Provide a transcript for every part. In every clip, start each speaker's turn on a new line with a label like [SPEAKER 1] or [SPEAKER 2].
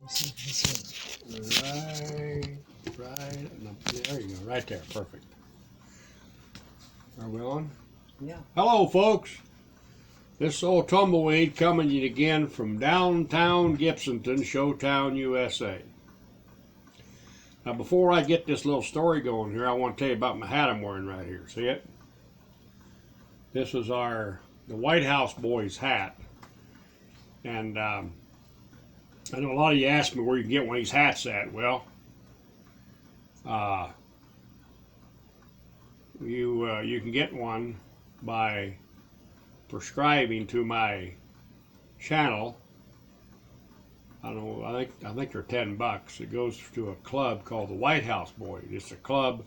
[SPEAKER 1] Right, no, there you go, right there, perfect. Are we on?
[SPEAKER 2] Yeah.
[SPEAKER 1] Hello, folks. This old Tumbleweed coming to you again from downtown Gibsonton, Showtown, USA. Now, before I get this little story going here, I want to tell you about my hat I'm wearing right here. See it? This is the White House boys' hat. And I know a lot of you ask me where you can get one of these hats at. Well, you can get one by prescribing to my channel. I don't know, I think they're $10. It goes to a club called the White House Boys. It's a club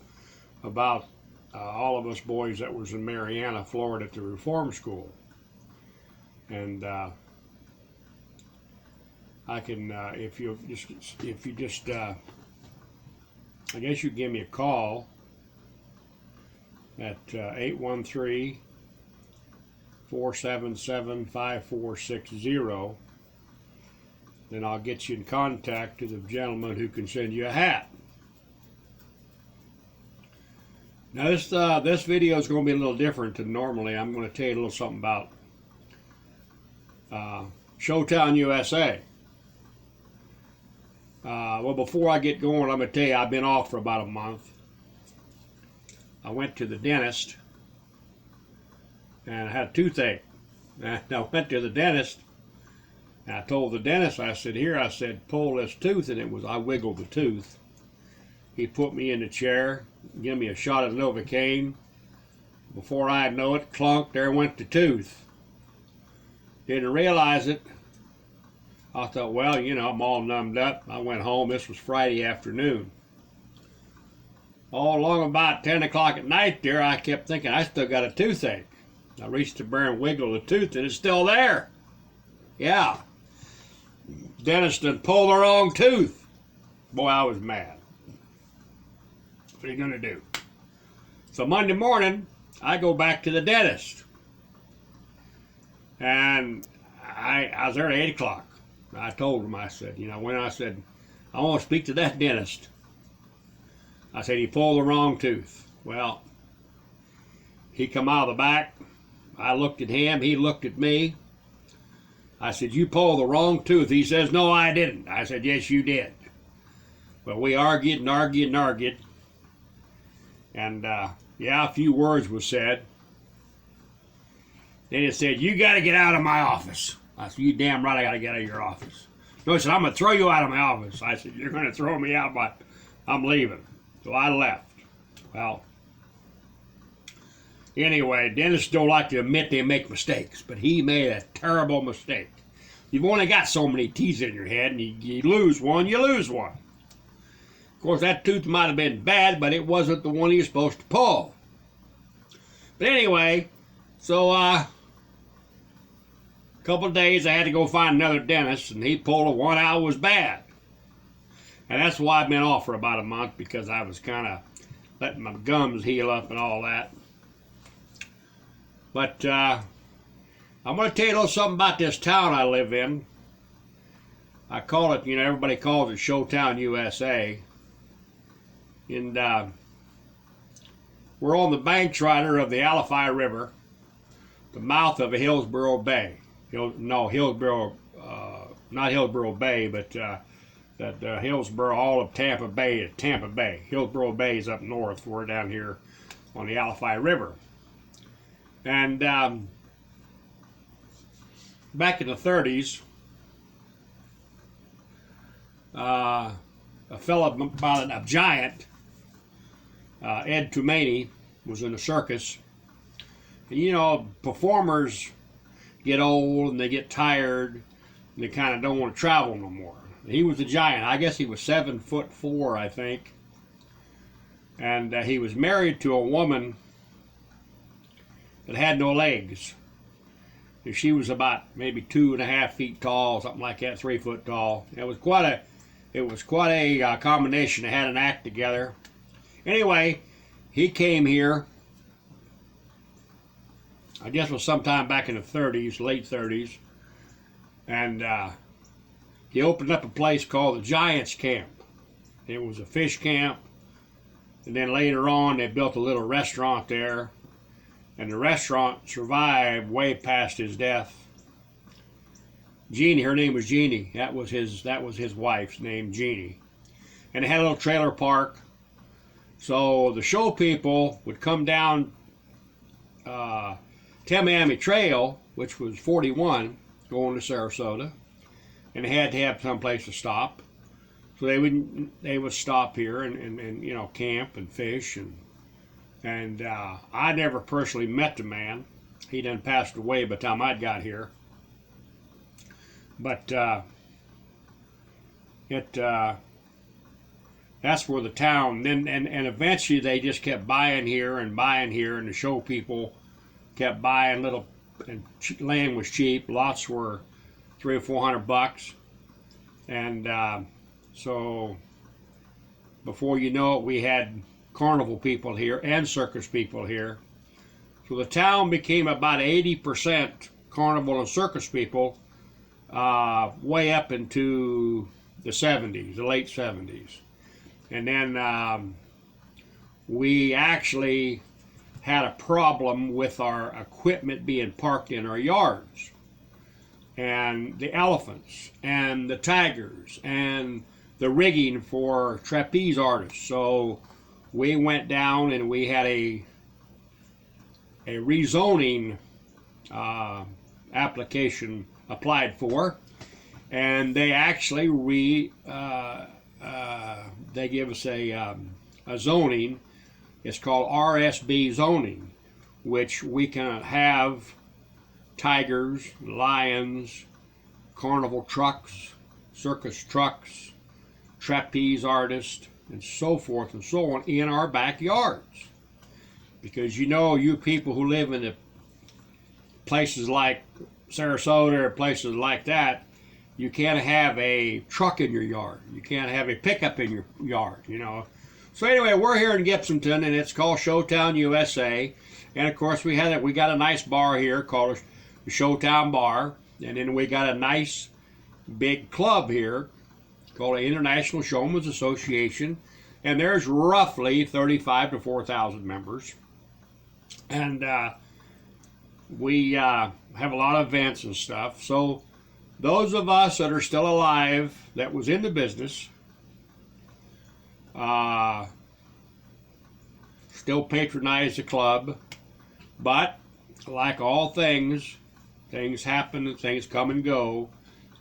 [SPEAKER 1] about all of us boys that was in Marianna, Florida at the Reform School. And I can, if you just, I guess you give me a call at 813-477-5460. Then I'll get you in contact to the gentleman who can send you a hat. Now this video is going to be a little different than normally. I'm going to tell you a little something about Showtown, USA. Well, before I get going, I'm going to tell you I've been off for about a month. I went to the dentist and I had a toothache. And I went to the dentist and I told the dentist, I said, pull this tooth, and I wiggled the tooth. He put me in the chair, gave me a shot of Novocaine. Before I know it, clunk, there went the tooth. Didn't realize it. I thought, well, you know, I'm all numbed up. I went home. This was Friday afternoon. All along about 10 o'clock at night there, I kept thinking, I still got a toothache. I reached over and wiggled the tooth, and it's still there. Yeah. Dentist had pulled the wrong tooth. Boy, I was mad. What are you going to do? So Monday morning, I go back to the dentist. And I was there at 8 o'clock. I told him, I said, I want to speak to that dentist. I said, he pulled the wrong tooth. Well, he come out of the back. I looked at him. He looked at me. I said, you pulled the wrong tooth. He says, no, I didn't. I said, yes, you did. Well, we argued and argued and argued. And, yeah, a few words was said. Then he said, you got to get out of my office. I said, you damn right I got to get out of your office. No, he said, I'm going to throw you out of my office. I said, you're going to throw me out, but I'm leaving. So I left. Well, anyway, dentists don't like to admit they make mistakes, but he made a terrible mistake. You've only got so many teeth in your head, and you lose one, you lose one. Of course, that tooth might have been bad, but it wasn't the one he was supposed to pull. But anyway, so a couple of days I had to go find another dentist, and he pulled the one out was bad. And that's why I've been off for about a month, because I was kind of letting my gums heal up and all that. But I'm going to tell you a little something about this town I live in. I call it, everybody calls it Showtown, USA. And we're on the banks right of the Alafai River, the mouth of a Hillsborough Bay. Not Hillsborough Bay, but Hillsborough, all of Tampa Bay. Hillsborough Bay is up north. We're down here on the Alafai River. And back in the 30s, a fellow by a giant, Ed Tumaney, was in a circus. And, performers get old and they get tired and they kind of don't want to travel no more. He was a giant. I guess he was 7'4", I think. And he was married to a woman that had no legs. And she was about maybe 2.5 feet tall, something like that, 3 foot tall. It was quite a combination. They had an act together. Anyway, he came here. I guess it was sometime back in the 30s, late 30s, and he opened up a place called the Giants Camp. It was a fish camp, and then later on they built a little restaurant there, and the restaurant survived way past his death. Jeannie, her name was Jeannie. That was his wife's name, Jeannie. And it had a little trailer park. So the show people would come down Tamiami Trail, which was 41, going to Sarasota, and they had to have some place to stop. So they would stop here and you know, camp and fish, and I never personally met the man. He done passed away by the time I got here. But that's where the town, and eventually they just kept buying here, and the show people kept buying little, and land was cheap. Lots were $300 or $400, and so before you know it, we had carnival people here and circus people here. So the town became about 80% carnival and circus people. Way up into the 70s, the late 70s. And then we actually had a problem with our equipment being parked in our yards. And the elephants, and the tigers, and the rigging for trapeze artists. So we went down and we had a rezoning application applied for, and they actually they give us a zoning. It's called RSB zoning, which we can have tigers, lions, carnival trucks, circus trucks, trapeze artists, and so forth and so on in our backyards. Because you know, you people who live in the places like Sarasota or places like that, you can't have a truck in your yard. You can't have a pickup in your yard, you know. So anyway, we're here in Gibsonton, and it's called Showtown, USA. And of course, we got a nice bar here called the Showtown Bar, and then we got a nice big club here called the International Showmen's Association, and there's roughly 35 to 4,000 members. And we have a lot of events and stuff. So those of us that are still alive that was in the business still patronize the club. But like all things, things happen and things come and go,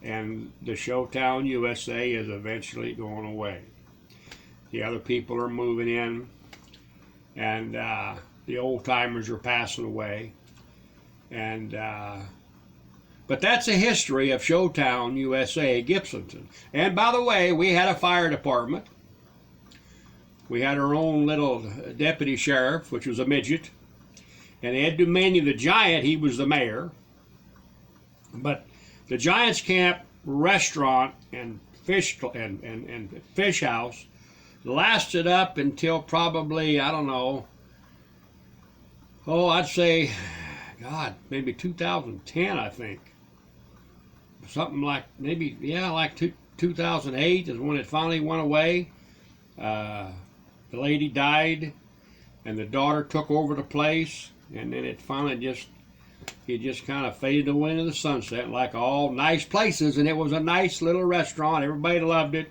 [SPEAKER 1] and the Showtown USA is eventually going away. The other people are moving in, and the old timers are passing away. And but that's the history of Showtown USA, Gibsonton. And by the way, we had a fire department. We had our own little deputy sheriff, which was a midget. And Ed Dumaney, the giant, he was the mayor. But the Giants Camp restaurant and fish house lasted up until probably, I don't know, I'd say, God, maybe 2010, I think. Something like, maybe, yeah, like 2008 is when it finally went away. The lady died, and the daughter took over the place, and then it finally just kind of faded away into the sunset, like all nice places. And it was a nice little restaurant. Everybody loved it,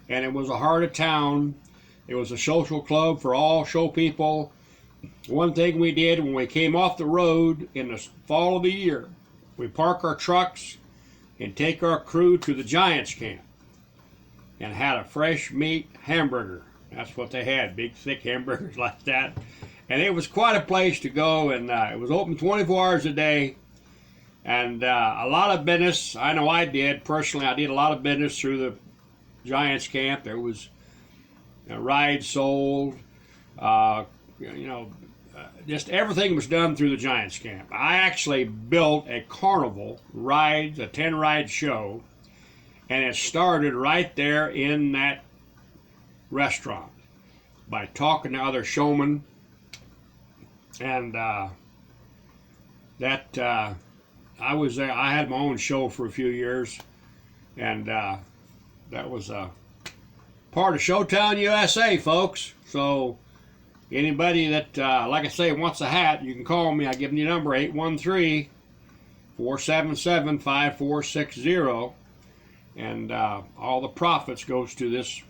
[SPEAKER 1] and it was a heart of town. It was a social club for all show people. One thing we did when we came off the road in the fall of the year, we park our trucks and take our crew to the Giants Camp and had a fresh meat hamburger. That's what they had, big thick hamburgers like that. And it was quite a place to go, and it was open 24 hours a day. And a lot of business, I know I did, personally, I did a lot of business through the Giants Camp. There was rides sold, just everything was done through the Giants Camp. I actually built a carnival rides, a 10-ride show, and it started right there in that restaurant by talking to other showmen. And I was there. I had my own show for a few years, and that was part of Showtown USA, folks. So anybody that, like I say, wants a hat, you can call me. I give them your number, 813-477-5460. And all the profits goes to this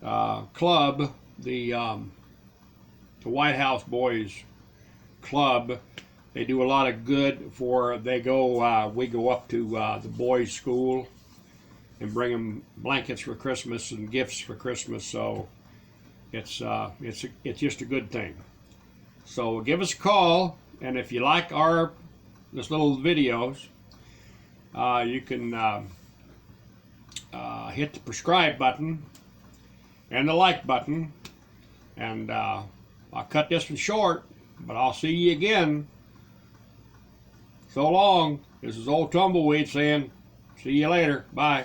[SPEAKER 1] club, the White House Boys Club. They do a lot of good for, we go up to the boys' school and bring them blankets for Christmas and gifts for Christmas. So it's just a good thing. So give us a call, and if you like this little videos, you can hit the subscribe button and the like button, and I'll cut this one short, but I'll see you again. So long. This is old Tumbleweed saying, see you later. Bye.